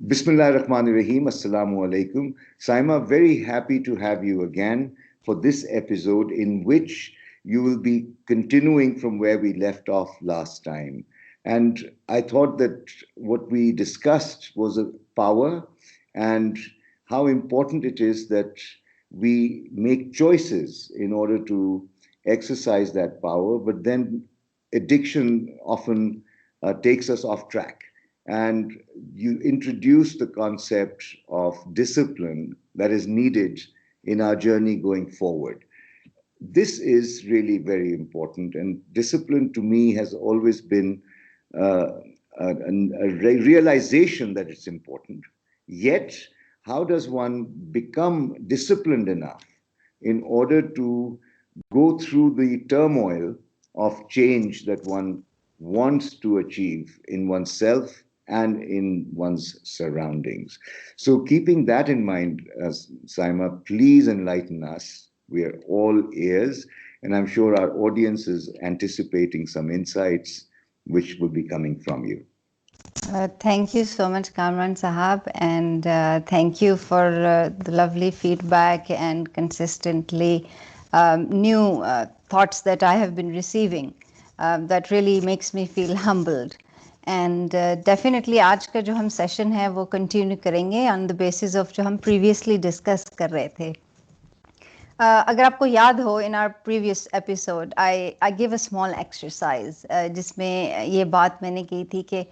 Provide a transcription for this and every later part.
Bismillahirrahmanirrahim. Assalamu alaikum. Saima, very happy to have you again for this episode in which you will be continuing from where we left off last time. And I thought that what we discussed was a power and how important it is that we make choices in order to exercise that power, but then addiction often takes us off track. And you introduce the concept of discipline that is needed in our journey going forward. This is really very important, and discipline to me has always been uh, a realization that it's important. Yet, how does one become disciplined enough in order to go through the turmoil of change that one wants to achieve in oneself and in one's surroundings? So, keeping that in mind, Saima, please enlighten us. We are all ears, and I'm sure our audience is anticipating some insights which will be coming from you. Thank you so much, Kamran Sahab, and thank you for the lovely feedback and consistently new thoughts that I have been receiving. That really makes me feel humbled. And definitely आज का जो हम session है वो continue करेंगे on the basis of जो हम previously discuss कर रहे थे. अगर आपको याद हो in our previous episode I give a small exercise जिसमें ये बात मैंने की थी कि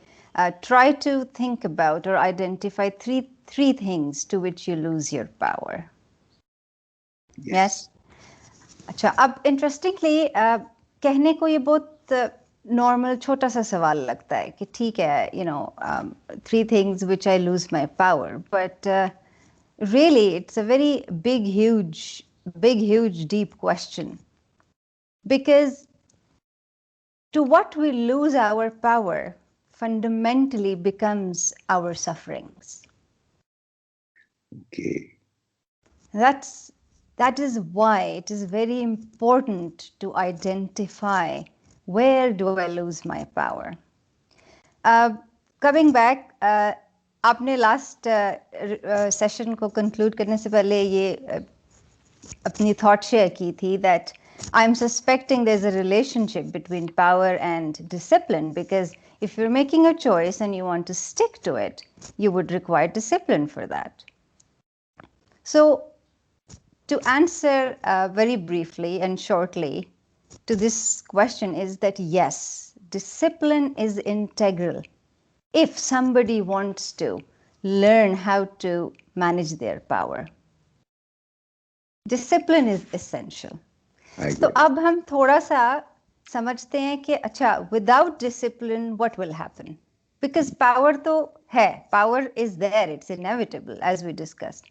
try to think about or identify three things to which you lose your power. Yes. अच्छा अब interestingly कहने को ये बहुत normal छोटा सा सवाल लगता है कि ठीक है you know three things which I lose my power, but really it's a very big huge deep question, because to what we lose our power fundamentally becomes our sufferings. Okay. That is why it is very important to identify where do I lose my power. Coming back, आपने last session को conclude करने से पहले ये अपनी thought share की थी that I'm suspecting there's a relationship between power and discipline, because if you're making a choice and you want to stick to it, you would require discipline for that. So to answer very briefly and shortly to this question is that yes, discipline is integral if somebody wants to learn how to manage their power. Discipline is essential. तो अब हम थोड़ा सा समझते हैं कि अच्छा without discipline what will happen, because power तो है, power is there, it's inevitable as we discussed.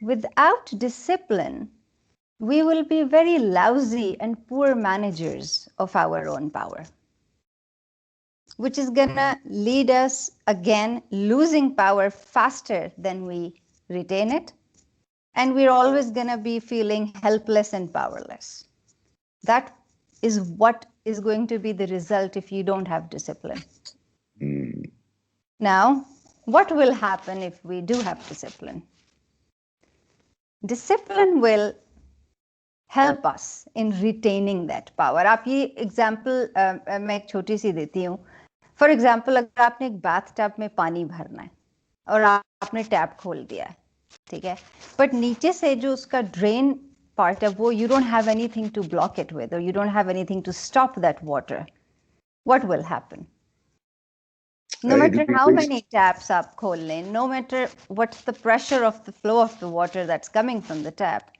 Without discipline we will be very lousy and poor managers of our own power, which is gonna lead us again losing power faster than we retain it, and we're always gonna be feeling helpless and powerless. That is what is going to be the result if you don't have discipline. Now, what will happen if we do have discipline? Discipline will help us in retaining that power. आप ये example मैं एक छोटी सी देती हूँ. For example, अगर आपने एक bathtub में पानी भरना है और आपने टैप खोल दिया है, ठीक है, but नीचे से जो उसका drain part of वो you don't have anything to block it with, or you don't have anything to stop that water, what will happen? No matter how many taps आप खोल लें, no matter what's the pressure of the flow of the water that's coming from the tap,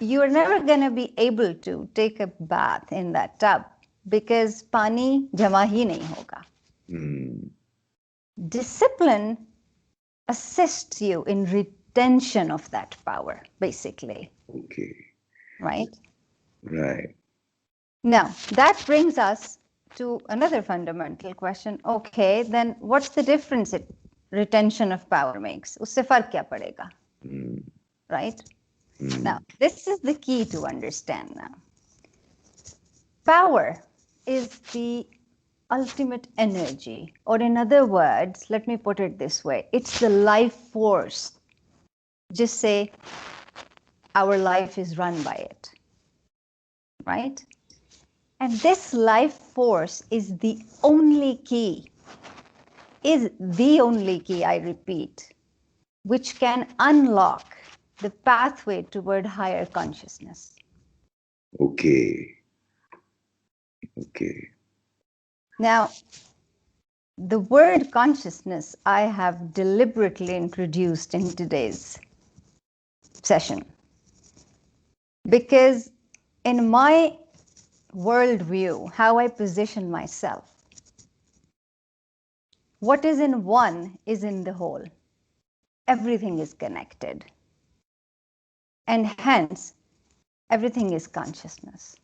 you are never going to be able to take a bath in that tub because पानी जमा ही नहीं होगा. Discipline assists you in retention of that power, basically. Okay. Right? Right. Now, that brings us to another fundamental question. Okay, then what's the difference that retention of power makes? उससे फर्क क्या पड़ेगा? Right? Now, this is the key to understand now. Power is the ultimate energy, or in other words, let me put it this way, it's the life force. Just say our life is run by it, right? And this life force is the only key, I repeat, which can unlock the pathway toward higher consciousness. Okay. Okay. Now, the word consciousness I have deliberately introduced in today's session because in my worldview, how I position myself, what is in one is in the whole. Everything is connected. And hence, everything is consciousness.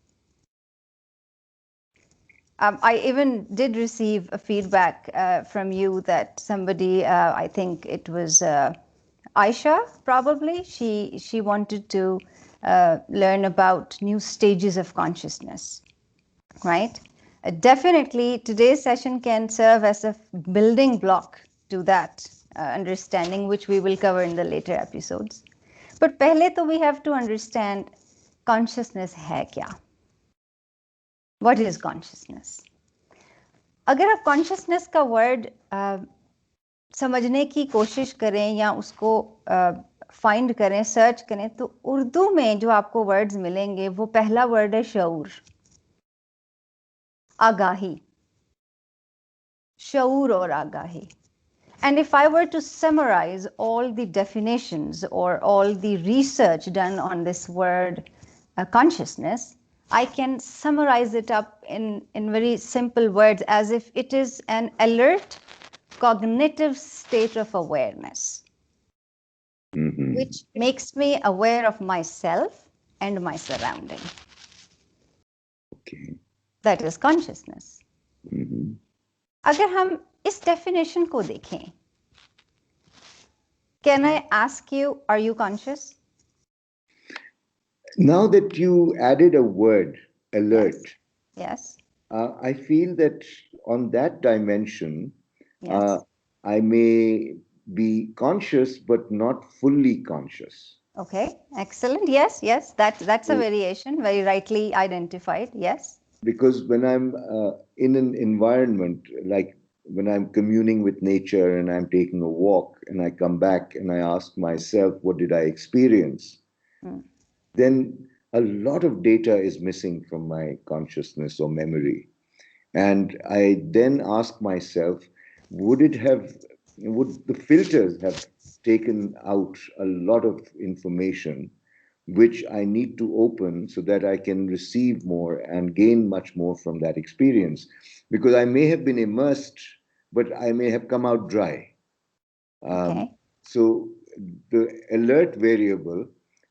I even did receive a feedback from you that somebody, I think it was Aisha, probably, she wanted to learn about new stages of consciousness, right? Definitely, today's session can serve as a building block to that understanding, which we will cover in the later episodes. But pehle to we have to understand consciousness hai kya? What is consciousness? अगर आप consciousness का word समझने की कोशिश करें या उसको find करें, सर्च करें, तो उर्दू में जो आपको वर्ड्स मिलेंगे वो पहला वर्ड है शऊर, आगाही, शऊर और आगाही. And if I were to summarize all the definitions or all the research done on this word consciousness, I can summarize it up in very simple words as if it is an alert cognitive state of awareness, which makes me aware of myself and my surrounding. Okay. That is consciousness. अगर हम इस definition को देखें, can I ask you, are you conscious? Now that you added a word, alert, Yes. I feel that on that dimension, Yes. I may be conscious but not fully conscious. Okay, excellent. Yes, yes, that's a variation, very rightly identified. Yes. Because when I'm in an environment, like when I'm communing with nature and I'm taking a walk and I come back and I ask myself, what did I experience? Then a lot of data is missing from my consciousness or memory. And I then ask myself, would the filters have taken out a lot of information which I need to open so that I can receive more and gain much more from that experience? Because I may have been immersed, but I may have come out dry. Okay. So the alert variable,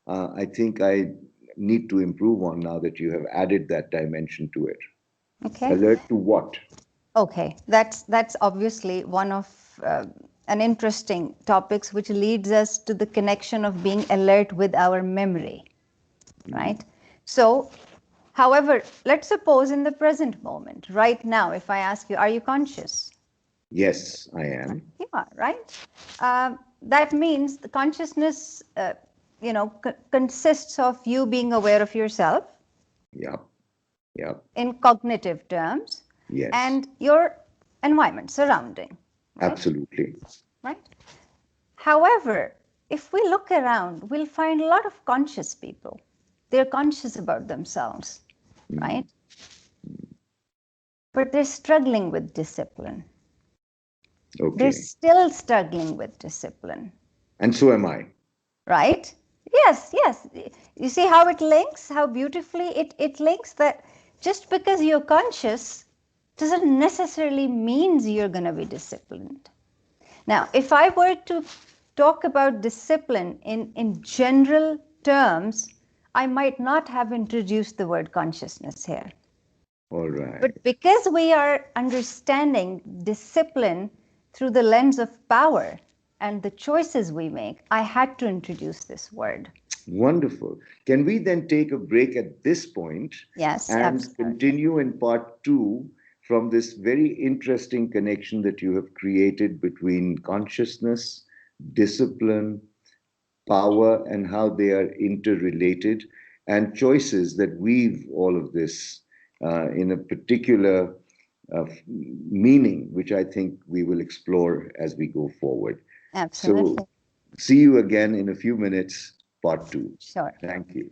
I think I need to improve on now that you have added that dimension to it. Okay. Alert to what? Okay, that's obviously one of an interesting topics which leads us to the connection of being alert with our memory, right? So, however, let's suppose in the present moment, right now, if I ask you, are you conscious? Yes, I am. You are, right? That means the consciousness, consists of you being aware of yourself. Yep. Yep. In cognitive terms. Yes. And your environment, surrounding. Right? Absolutely. Right? However, if we look around, we'll find a lot of conscious people. They're conscious about themselves, right? But they're struggling with discipline. Okay. They're still struggling with discipline. And so am I. Right? Yes, yes. You see how it links, how beautifully it links that just because you're conscious doesn't necessarily means you're going to be disciplined. Now, if I were to talk about discipline in general terms, I might not have introduced the word consciousness here. All right. But because we are understanding discipline through the lens of power and the choices we make, I had to introduce this word. Wonderful. Can we then take a break at this point? Yes, and absolutely. continue in part 2 from this very interesting connection that you have created between consciousness, discipline, power, and how they are interrelated, and choices that weave all of this in a particular meaning, which I think we will explore as we go forward. So, Absolutely. see you again in a few minutes, part two. Sure. Thank you.